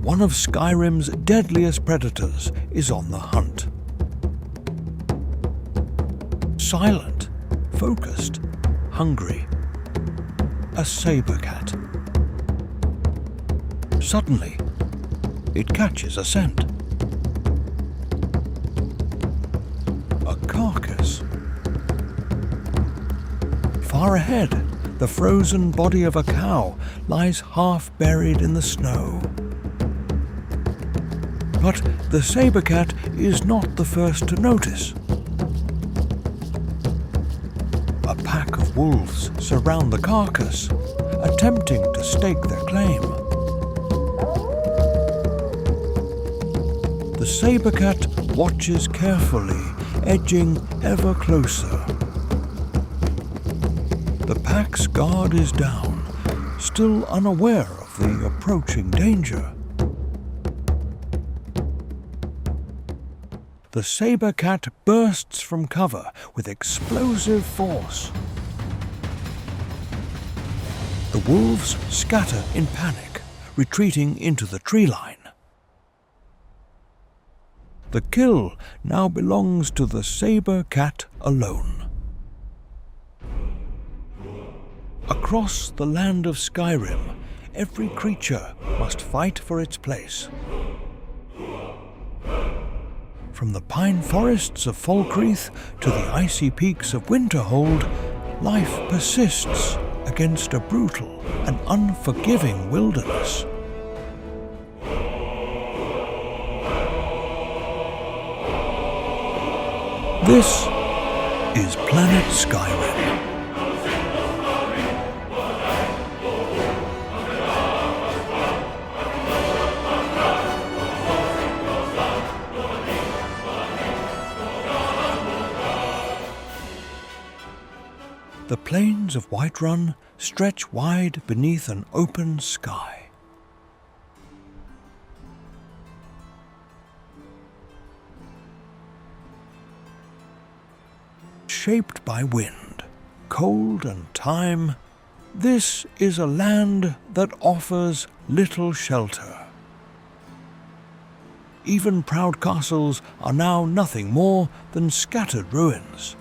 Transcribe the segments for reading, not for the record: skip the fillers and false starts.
one of Skyrim's deadliest predators is on the hunt. Silent, focused, hungry. A saber cat. Suddenly, it catches a scent. A carcass. Far ahead, the frozen body of a cow lies half buried in the snow. But the saber cat is not the first to notice. A pack of wolves surround the carcass, attempting to stake their claim. The saber cat watches carefully, edging ever closer. The pack's guard is down, still unaware of the approaching danger. The saber cat bursts from cover with explosive force. The wolves scatter in panic, retreating into the tree line. The kill now belongs to the saber cat alone. Across the land of Skyrim, every creature must fight for its place. From the pine forests of Falkreath to the icy peaks of Winterhold, life persists against a brutal and unforgiving wilderness. This is Planet Skyrim. The plains of Whiterun stretch wide beneath an open sky. Shaped by wind, cold and time, this is a land that offers little shelter. Even proud castles are now nothing more than scattered ruins.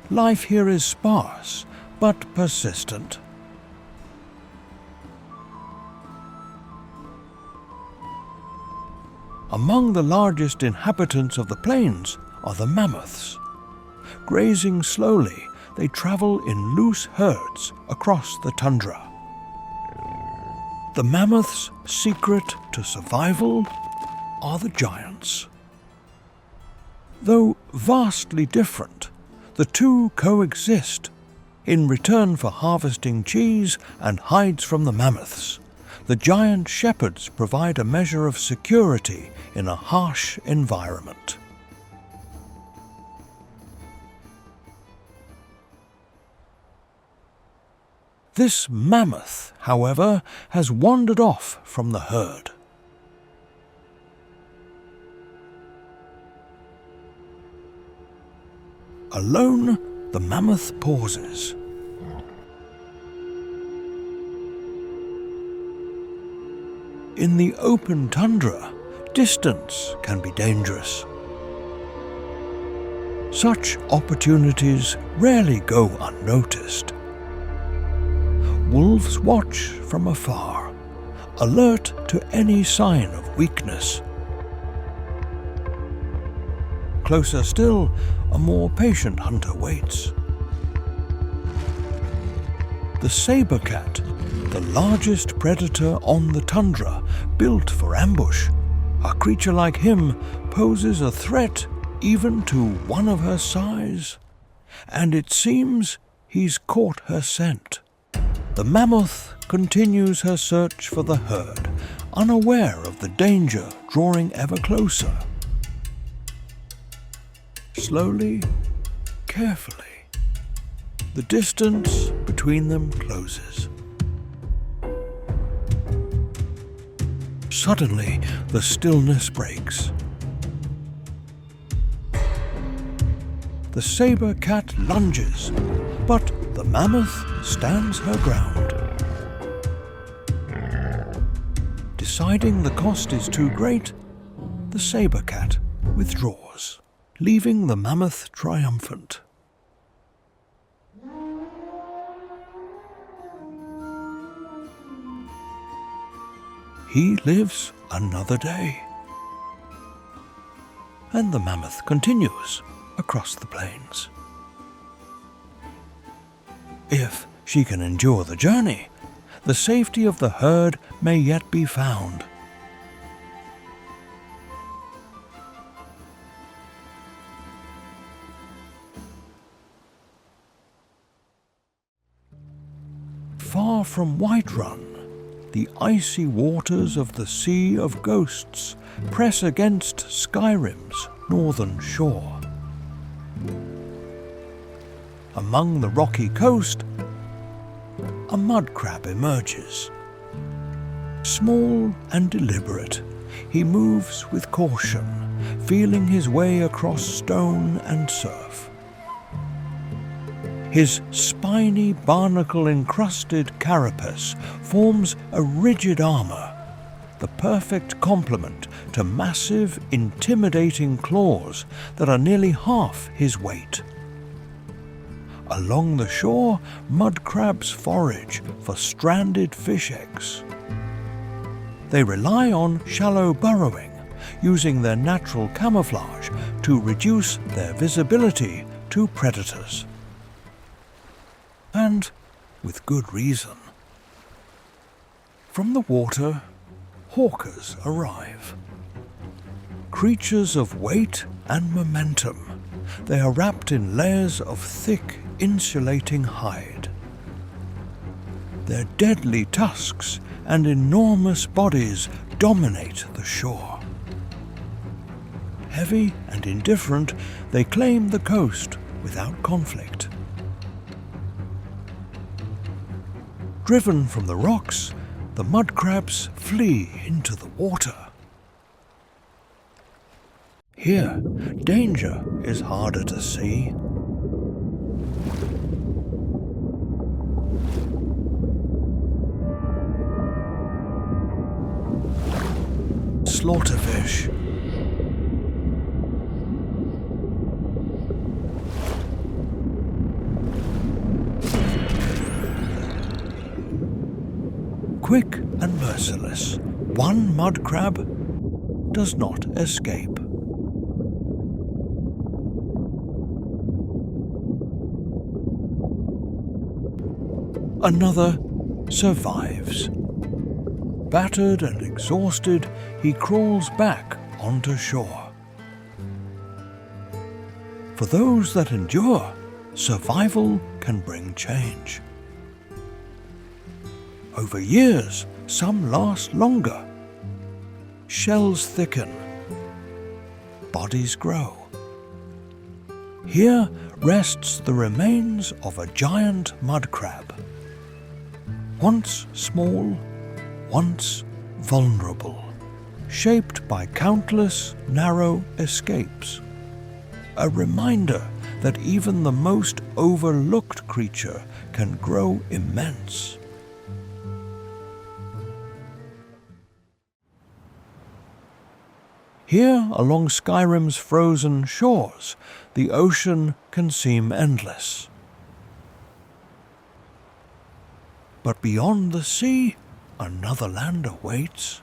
Life here is sparse, but persistent. Among the largest inhabitants of the plains are the mammoths. Grazing slowly, they travel in loose herds across the tundra. The mammoths' secret to survival are the giants. Though vastly different, the two coexist. In return for harvesting cheese and hides from the mammoths, the giant shepherds provide a measure of security in a harsh environment. This mammoth, however, has wandered off from the herd. Alone, the mammoth pauses. In the open tundra, distance can be dangerous. Such opportunities rarely go unnoticed. Wolves watch from afar, alert to any sign of weakness. Closer still, a more patient hunter waits. The saber cat, the largest predator on the tundra, built for ambush. A creature like him poses a threat even to one of her size. And it seems he's caught her scent. The mammoth continues her search for the herd, unaware of the danger drawing ever closer. Slowly, carefully, the distance between them closes. Suddenly, the stillness breaks. The saber cat lunges, but the mammoth stands her ground. deciding the cost is too great, the saber cat withdraws, leaving the mammoth triumphant. He lives another day, and the mammoth continues across the plains. If she can endure the journey, the safety of the herd may yet be found. Far from Whiterun, the icy waters of the Sea of Ghosts press against Skyrim's northern shore. Among the rocky coast, a mud crab emerges. Small and deliberate, he moves with caution, feeling his way across stone and surf. His spiny, barnacle-encrusted carapace forms a rigid armor, the perfect complement to massive, intimidating claws that are nearly half his weight. Along the shore, mud crabs forage for stranded fish eggs. They rely on shallow burrowing, using their natural camouflage to reduce their visibility to predators. And with good reason. From the water, hawkers arrive. Creatures of weight and momentum, they are wrapped in layers of thick, insulating hide. Their deadly tusks and enormous bodies dominate the shore. Heavy and indifferent, they claim the coast without conflict. Driven from the rocks, the mud crabs flee into the water. Here, danger is harder to see. Slaughterfish. Quick and merciless, one mud crab does not escape. Another survives. Battered and exhausted, he crawls back onto shore. For those that endure, survival can bring change. Over years, some last longer. Shells thicken. Bodies grow. Here rests the remains of a giant mud crab. Once small, once vulnerable, shaped by countless narrow escapes. A reminder that even the most overlooked creature can grow immense. Here, along Skyrim's frozen shores, the ocean can seem endless. But beyond the sea, another land awaits.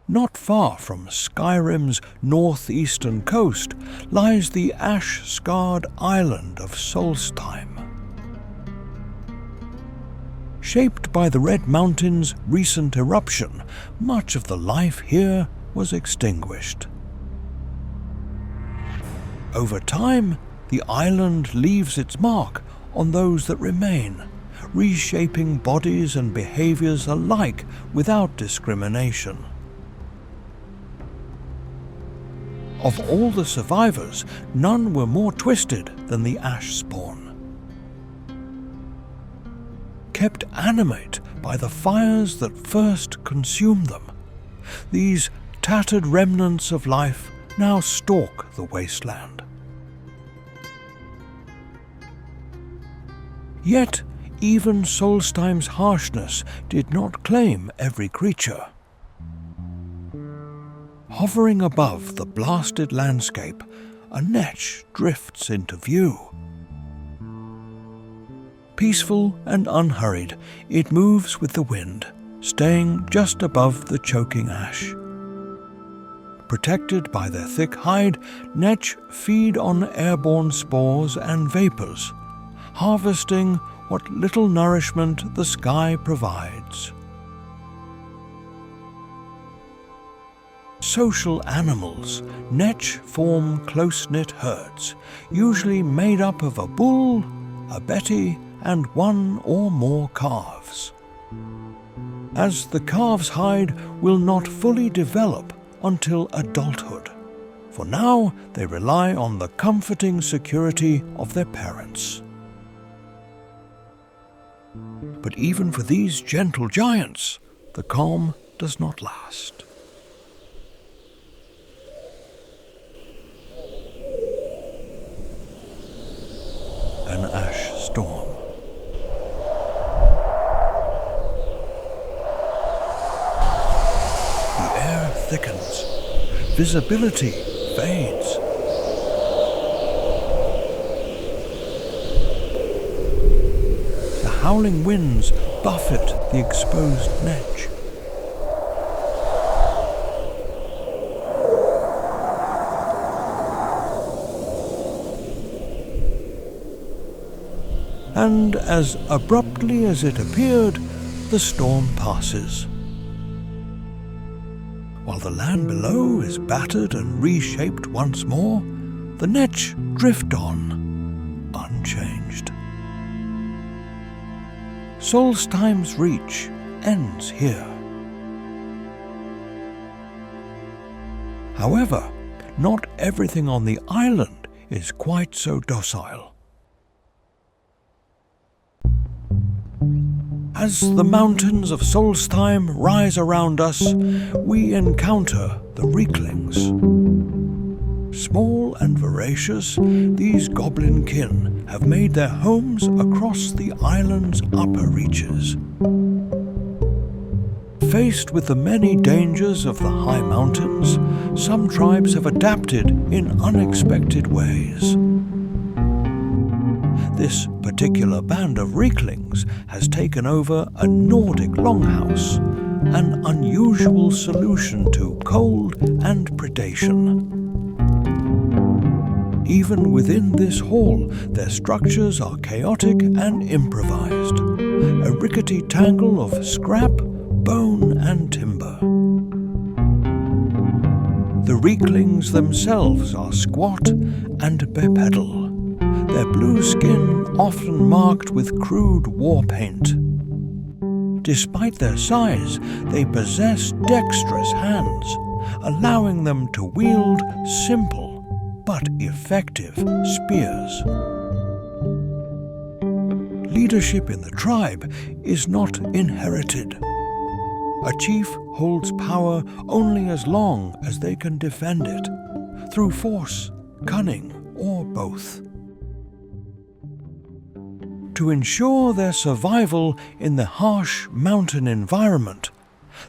Not far from Skyrim's northeastern coast lies the ash-scarred island of Solstheim. Shaped by the Red Mountain's recent eruption, much of the life here was extinguished. Over time, the island leaves its mark on those that remain, reshaping bodies and behaviors alike without discrimination. Of all the survivors, none were more twisted than the ash spawn. Kept animate by the fires that first consumed them, these tattered remnants of life now stalk the wasteland. Yet, even Solstheim's harshness did not claim every creature. Hovering above the blasted landscape, a netch drifts into view. Peaceful and unhurried, it moves with the wind, staying just above the choking ash. Protected by their thick hide, netch feed on airborne spores and vapors, harvesting what little nourishment the sky provides. Social animals, netch form close-knit herds, usually made up of a bull, a betty, and one or more calves. As the calves' hide will not fully develop until adulthood, for now they rely on the comforting security of their parents. But even for these gentle giants, the calm does not last. An ash storm. The air thickens. Visibility fades. The howling winds buffet the exposed netch. And as abruptly as it appeared, the storm passes. While the land below is battered and reshaped once more, the netch drift on, unchanged. Solstheim's reach ends here. However, not everything on the island is quite so docile. As the mountains of Solstheim rise around us, we encounter the Reeklings. Small and voracious, these goblin kin have made their homes across the island's upper reaches. Faced with the many dangers of the high mountains, some tribes have adapted in unexpected ways. This particular band of Reeklings has taken over a Nordic longhouse, an unusual solution to cold and predation. Even within this hall, their structures are chaotic and improvised, a rickety tangle of scrap, bone and timber. The Reeklings themselves are squat and bipedal, their blue skin often marked with crude war paint. Despite their size, they possess dexterous hands, allowing them to wield simple but effective spears. Leadership in the tribe is not inherited. A chief holds power only as long as they can defend it, through force, cunning, or both. To ensure their survival in the harsh mountain environment,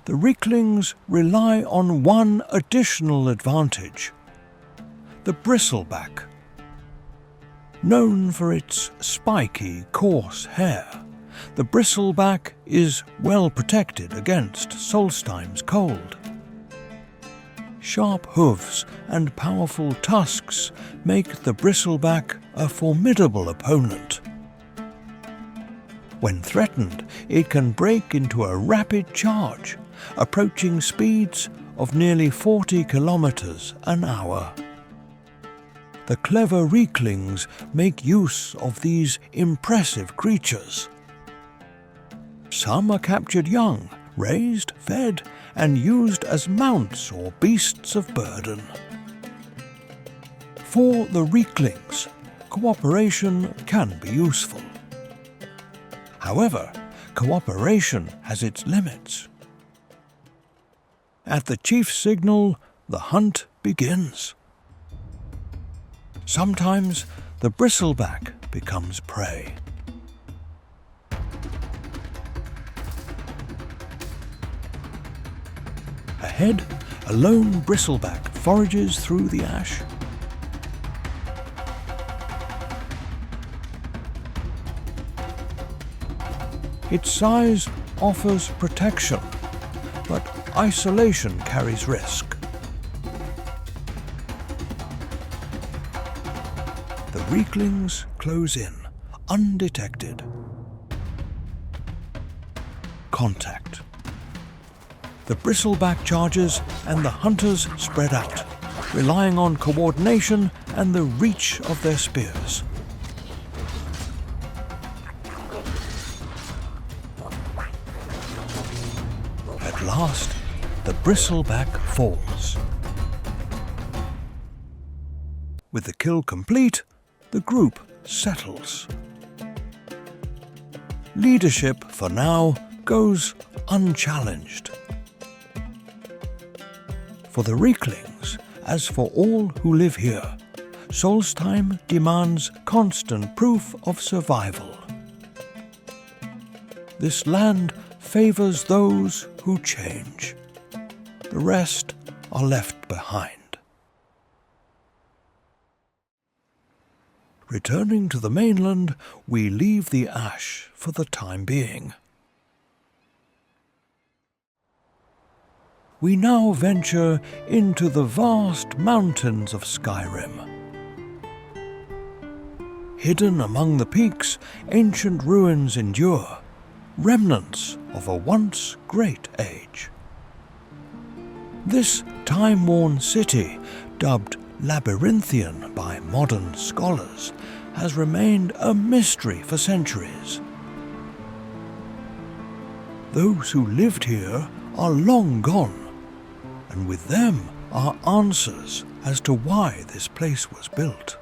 the Reeklings rely on one additional advantage: the bristleback. Known for its spiky, coarse hair, the bristleback is well protected against Solstheim's cold. Sharp hooves and powerful tusks make the bristleback a formidable opponent. When threatened, it can break into a rapid charge, approaching speeds of nearly 40 kilometers an hour. The clever Reeklings make use of these impressive creatures. Some are captured young, raised, fed, and used as mounts or beasts of burden. For the Reeklings, cooperation can be useful. However, cooperation has its limits. At the chief's signal, the hunt begins. Sometimes the bristleback becomes prey. Ahead, a lone bristleback forages through the ash. Its size offers protection, but isolation carries risk. The weaklings close in, undetected. Contact. The bristleback charges and the hunters spread out, relying on coordination and the reach of their spears. At last, the bristleback falls. With the kill complete, the group settles. Leadership, for now, goes unchallenged. For the Reeklings, as for all who live here, Solstheim demands constant proof of survival. This land favors those who change. The rest are left behind. Returning to the mainland, we leave the ash for the time being. We now venture into the vast mountains of Skyrim. Hidden among the peaks, ancient ruins endure, remnants of a once great age. This time-worn city, dubbed Labyrinthian by modern scholars, has remained a mystery for centuries. Those who lived here are long gone, and with them are answers as to why this place was built.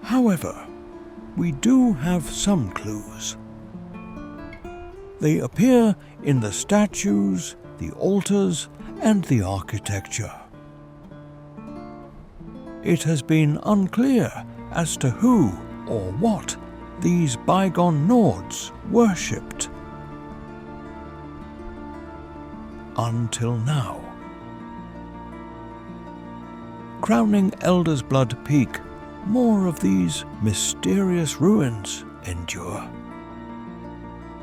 However, we do have some clues. They appear in the statues, the altars, and the architecture. It has been unclear as to who or what these bygone Nords worshipped. Until now. Crowning Elder's Blood Peak, more of these mysterious ruins endure.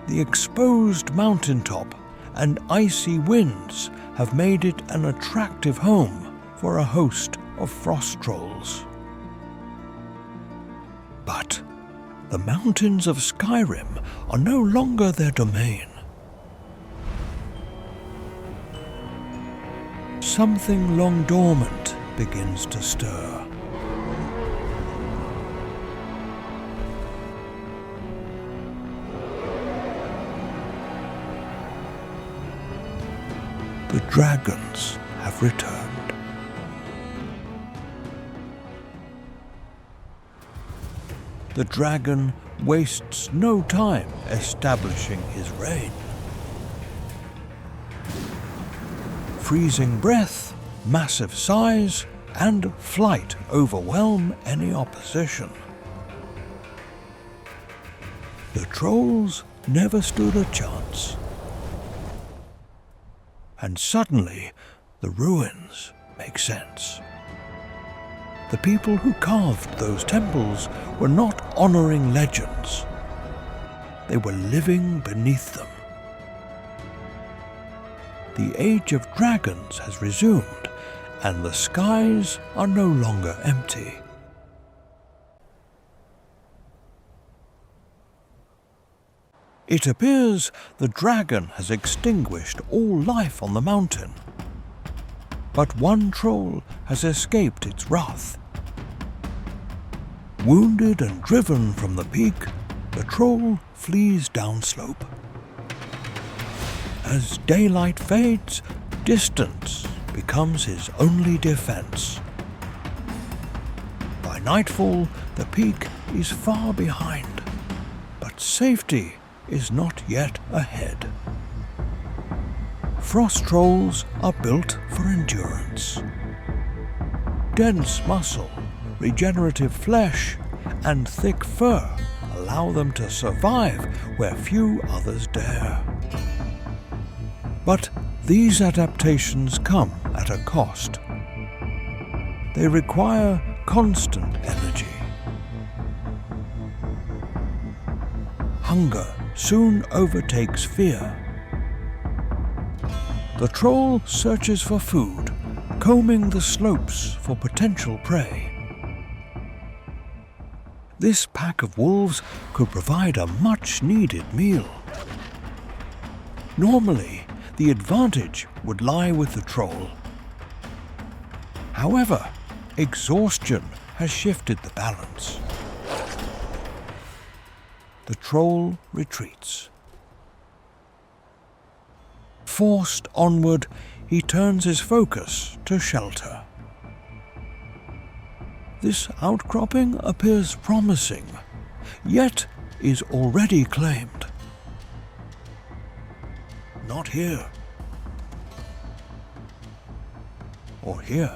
The exposed mountaintop and icy winds have made it an attractive home for a host of frost trolls. But the mountains of Skyrim are no longer their domain. Something long dormant begins to stir. The dragons have returned. The dragon wastes no time establishing his reign. Freezing breath, massive size, and flight overwhelm any opposition. The trolls never stood a chance. And suddenly, the ruins make sense. The people who carved those temples were not honoring legends. They were living beneath them. The Age of Dragons has resumed, and the skies are no longer empty. It appears the dragon has extinguished all life on the mountain. But one troll has escaped its wrath. Wounded and driven from the peak, the troll flees downslope. As daylight fades, distance becomes his only defense. By nightfall, the peak is far behind, but safety is not yet ahead. Frost trolls are built for endurance. Dense muscle, regenerative flesh, and thick fur allow them to survive where few others dare. But These adaptations come at a cost. They require constant energy. Hunger soon overtakes fear. The troll searches for food, combing the slopes for potential prey. This pack of wolves could provide a much-needed meal. Normally, the advantage would lie with the troll. However, exhaustion has shifted the balance. The troll retreats. Forced onward, he turns his focus to shelter. This outcropping appears promising, yet is already claimed. Not here. Or here.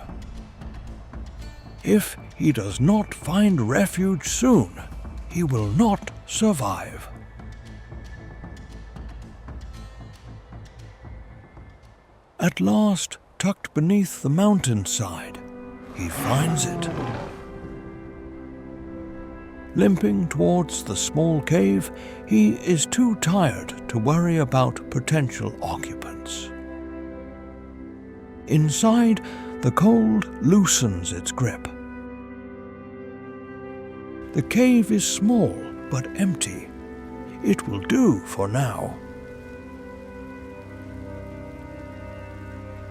If he does not find refuge soon, he will not survive. At last, tucked beneath the mountainside, he finds it. Limping towards the small cave, he is too tired to worry about potential occupants. Inside, the cold loosens its grip. The cave is small but empty. It will do for now.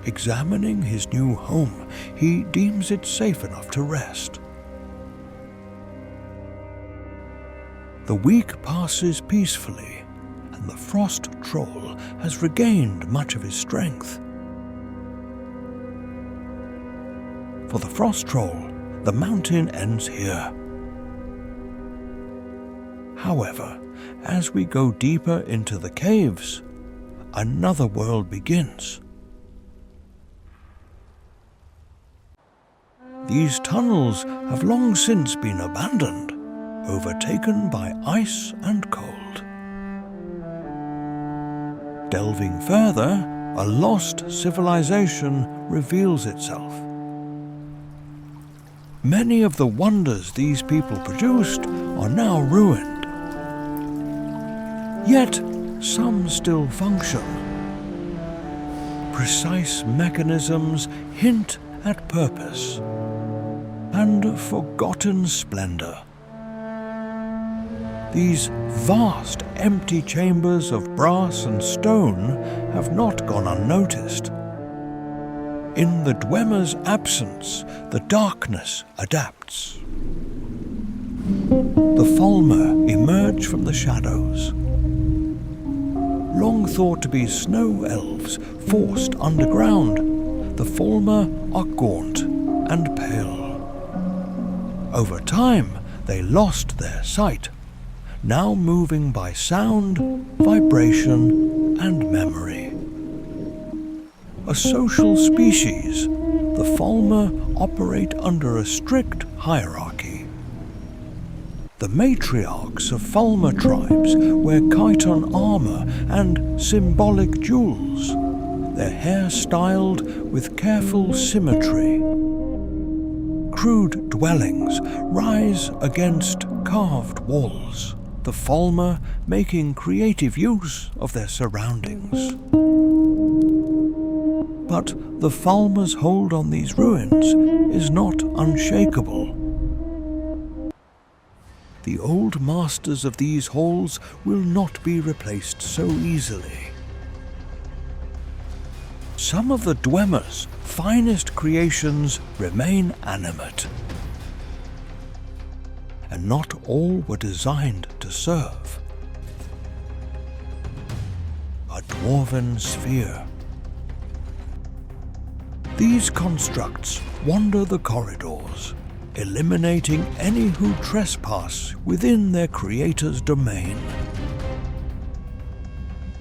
Examining his new home, he deems it safe enough to rest. The week passes peacefully, and the frost troll has regained much of his strength. For the frost troll, the mountain ends here. However, as we go deeper into the caves, another world begins. These tunnels have long since been abandoned, overtaken by ice and cold. Delving further, a lost civilization reveals itself. Many of the wonders these people produced are now ruined. Yet, some still function. Precise mechanisms hint at purpose and forgotten splendor. These vast empty chambers of brass and stone have not gone unnoticed. In the Dwemer's absence, the darkness adapts. The Falmer emerge from the shadows. Long thought to be snow elves forced underground, the Falmer are gaunt and pale. Over time, they lost their sight, now moving by sound, vibration, and memory. A social species, the Falmer operate under a strict hierarchy. The matriarchs of Falmer tribes wear chiton armor and symbolic jewels, their hair styled with careful symmetry. Crude dwellings rise against carved walls, the Falmer making creative use of their surroundings. But the Falmer's hold on these ruins is not unshakable. The old masters of these halls will not be replaced so easily. Some of the Dwemer's finest creations remain animate, and not all were designed to serve. A dwarven sphere. These constructs wander the corridors, eliminating any who trespass within their creator's domain.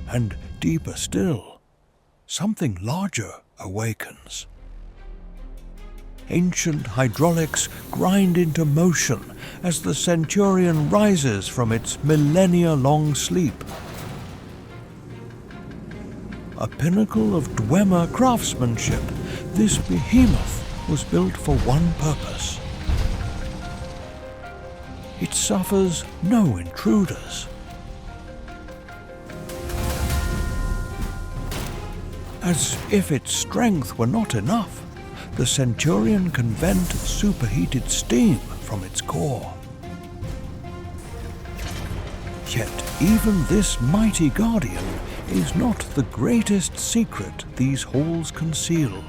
And deeper still, something larger awakens. Ancient hydraulics grind into motion as the Centurion rises from its millennia-long sleep. a pinnacle of Dwemer craftsmanship, this behemoth was built for one purpose. It suffers no intruders. As if its strength were not enough, the Centurion can vent superheated steam from its core. Yet even this mighty guardian is not the greatest secret these halls conceal.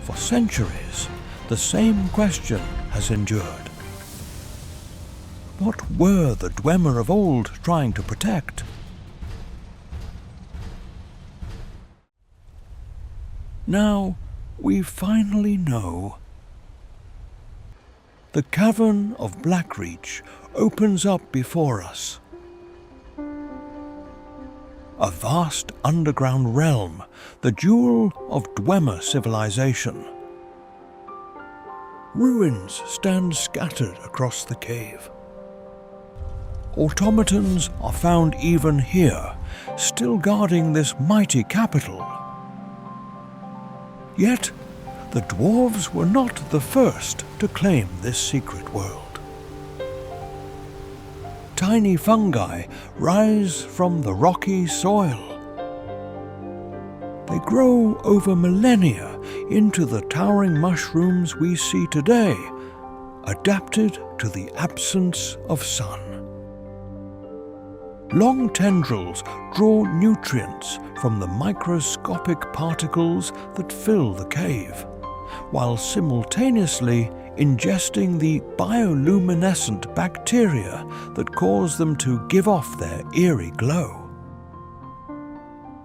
For centuries, the same question has endured. What were the Dwemer of old trying to protect? Now we finally know. The cavern of Blackreach opens up before us. A vast underground realm, the jewel of Dwemer civilization. Ruins stand scattered across the cave. Automatons are found even here, still guarding this mighty capital. Yet, the dwarves were not the first to claim this secret world. Tiny fungi rise from the rocky soil. They grow over millennia into the towering mushrooms we see today, adapted to the absence of sun. Long tendrils draw nutrients from the microscopic particles that fill the cave, while simultaneously ingesting the bioluminescent bacteria that cause them to give off their eerie glow.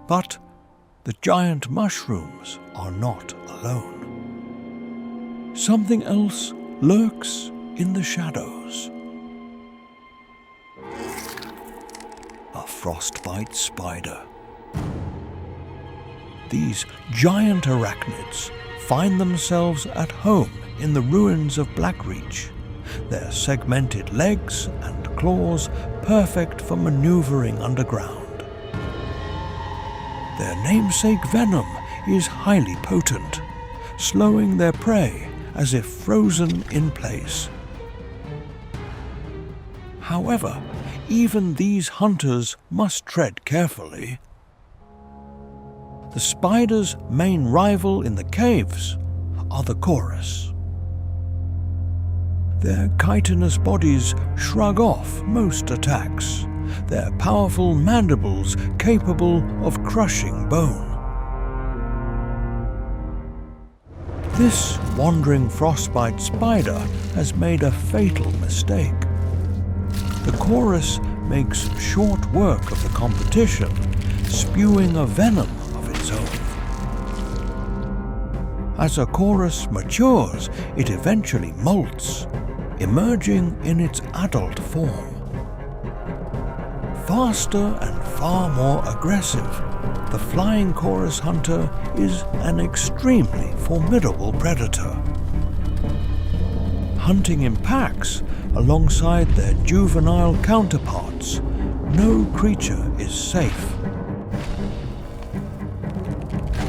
But the giant mushrooms are not alone. Something else lurks in the shadows. A frostbite spider. These giant arachnids find themselves at home in the ruins of Blackreach, their segmented legs and claws perfect for maneuvering underground. Their namesake venom is highly potent, slowing their prey as if frozen in place. However, even these hunters must tread carefully. The spider's main rival in the caves are the chorus. Their chitinous bodies shrug off most attacks, their powerful mandibles capable of crushing bone. This wandering frostbite spider has made a fatal mistake. The chorus makes short work of the competition, spewing a venom of its own. As a chorus matures, it eventually molts, emerging in its adult form. Faster and far more aggressive, the flying chorus hunter is an extremely formidable predator. Hunting in packs alongside their juvenile counterparts, no creature is safe.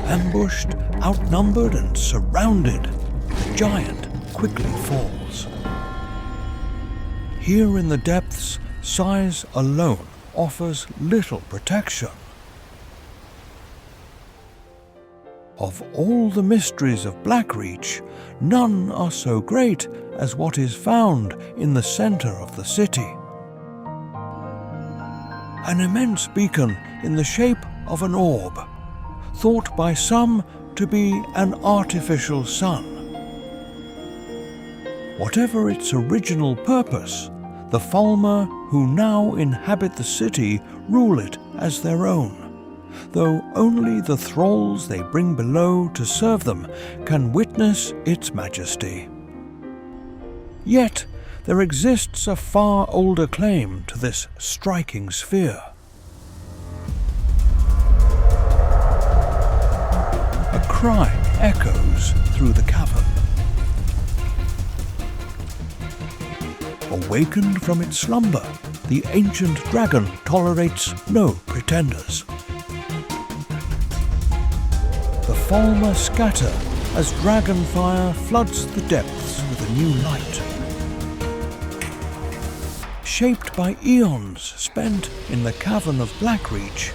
Ambushed, outnumbered and surrounded, the giant quickly falls. Here in the depths, size alone offers little protection. Of all the mysteries of Blackreach, none are so great as what is found in the center of the city. An immense beacon in the shape of an orb, thought by some to be an artificial sun. Whatever its original purpose, the Falmer who now inhabit the city rule it as their own, though only the thralls they bring below to serve them can witness its majesty. Yet there exists a far older claim to this striking sphere. A cry echoes through the cavern. Awakened from its slumber, the ancient dragon tolerates no pretenders. The Falmer scatter as dragon fire floods the depths with a new light. Shaped by eons spent in the cavern of Blackreach,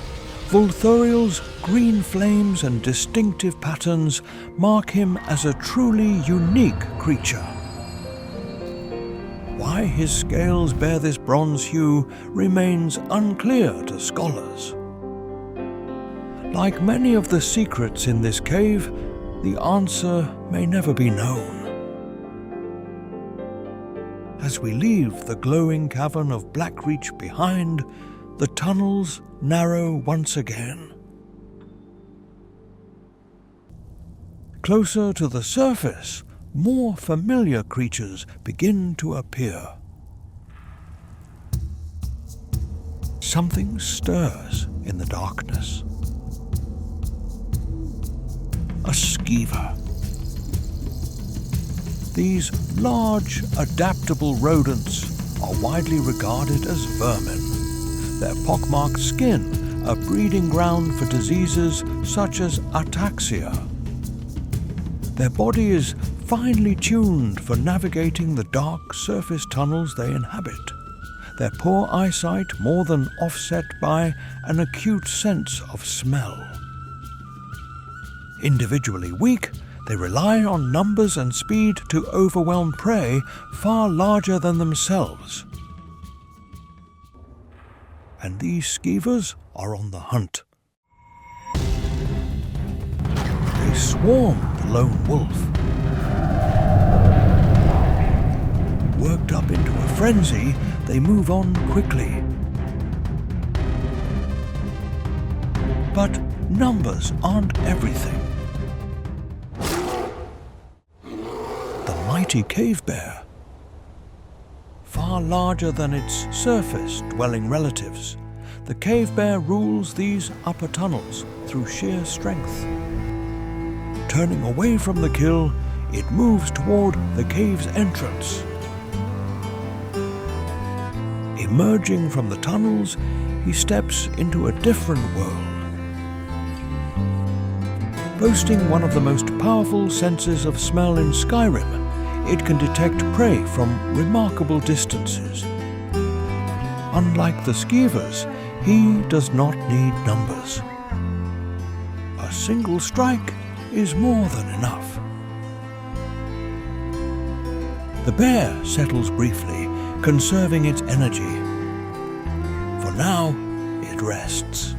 Vulthuriel's green flames and distinctive patterns mark him as a truly unique creature. Why his scales bear this bronze hue remains unclear to scholars. Like many of the secrets in this cave, the answer may never be known. As we leave the glowing cavern of Blackreach behind, the tunnels narrow once again. Closer to the surface, more familiar creatures begin to appear. Something stirs in the darkness. A skeever. These large, adaptable rodents are widely regarded as vermin. Their pockmarked skin a breeding ground for diseases such as ataxia. Their body is finely tuned for navigating the dark surface tunnels they inhabit, their poor eyesight more than offset by an acute sense of smell. Individually weak, they rely on numbers and speed to overwhelm prey far larger than themselves. And these skeevers are on the hunt. They swarm the lone wolf. Worked up into a frenzy, they move on quickly. But numbers aren't everything. Mighty cave bear, far larger than its surface-dwelling relatives, the cave bear rules these upper tunnels through sheer strength. Turning away from the kill, it moves toward the cave's entrance. Emerging from the tunnels, he steps into a different world. Boasting one of the most powerful senses of smell in Skyrim, it can detect prey from remarkable distances. Unlike the skeevers, he does not need numbers. A single strike is more than enough. The bear settles briefly, conserving its energy. For now, it rests.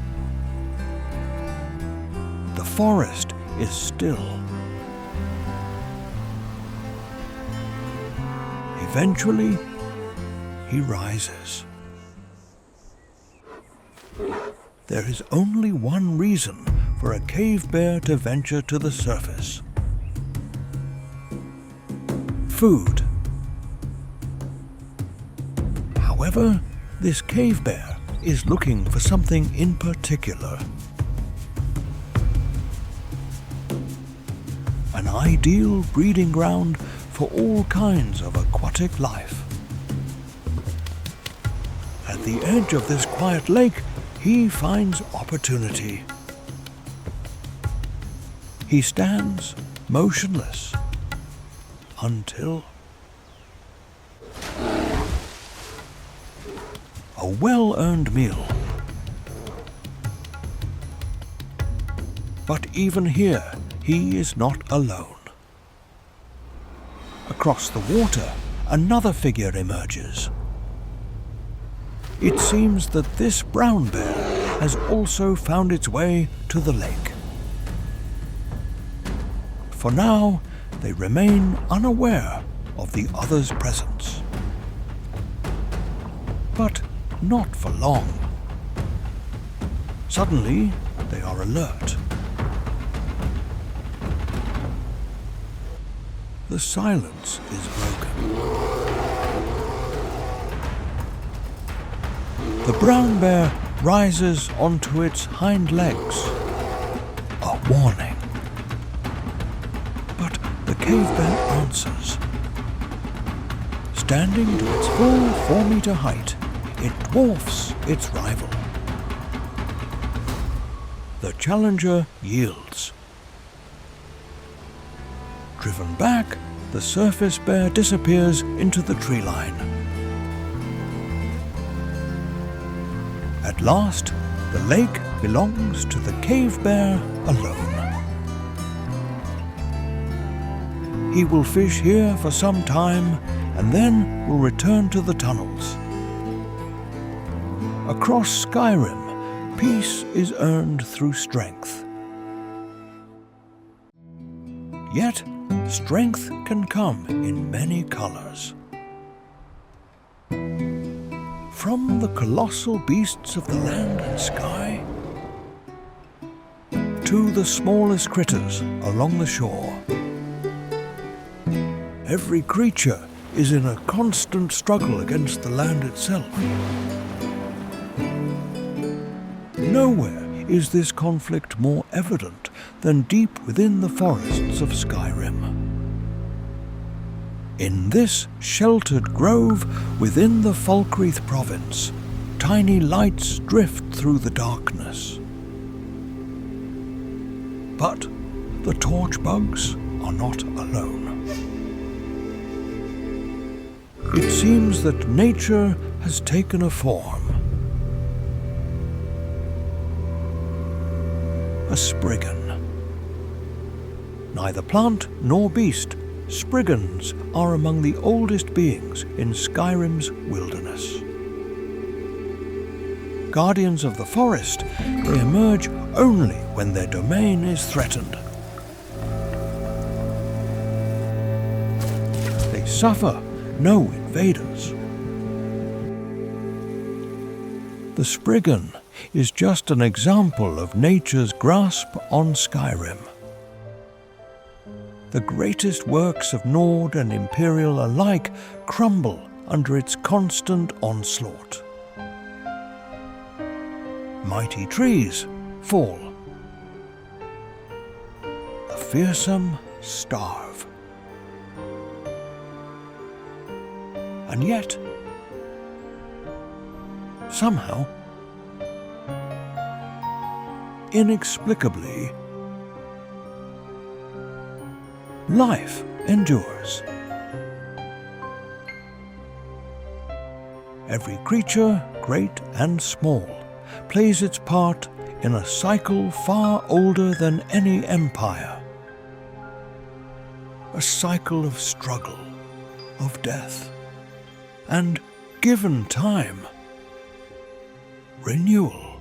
The forest is still. Eventually, he rises. There is only one reason for a cave bear to venture to the surface. Food. However, this cave bear is looking for something in particular. An ideal breeding ground for all kinds of aquatic life. At the edge of this quiet lake, he finds opportunity. He stands motionless until a well-earned meal. But even here, he is not alone. Across the water, another figure emerges. It seems that this brown bear has also found its way to the lake. For now, they remain unaware of the other's presence. But not for long. Suddenly, they are alert. The silence is broken. The brown bear rises onto its hind legs. A warning. But the cave bear answers. Standing to its full 4-meter height, it dwarfs its rival. The challenger yields. Driven back, the surface bear disappears into the tree line. At last, the lake belongs to the cave bear alone. He will fish here for some time and then will return to the tunnels. Across Skyrim, peace is earned through strength. Yet, strength can come in many colors. From the colossal beasts of the land and sky, to the smallest critters along the shore. Every creature is in a constant struggle against the land itself. Nowhere is this conflict more evident than deep within the forests of Skyrim. In this sheltered grove within the Falkreath province, tiny lights drift through the darkness. But the torch bugs are not alone. It seems that nature has taken a form. A spriggan. Neither plant nor beast, spriggans are among the oldest beings in Skyrim's wilderness. Guardians of the forest, they emerge only when their domain is threatened. They suffer no invaders. The spriggan is just an example of nature's grasp on Skyrim. The greatest works of Nord and Imperial alike crumble under its constant onslaught. Mighty trees fall. The fearsome starve. And yet, somehow, inexplicably, life endures. Every creature, great and small, plays its part in a cycle far older than any empire. A cycle of struggle, of death, and, given time, renewal.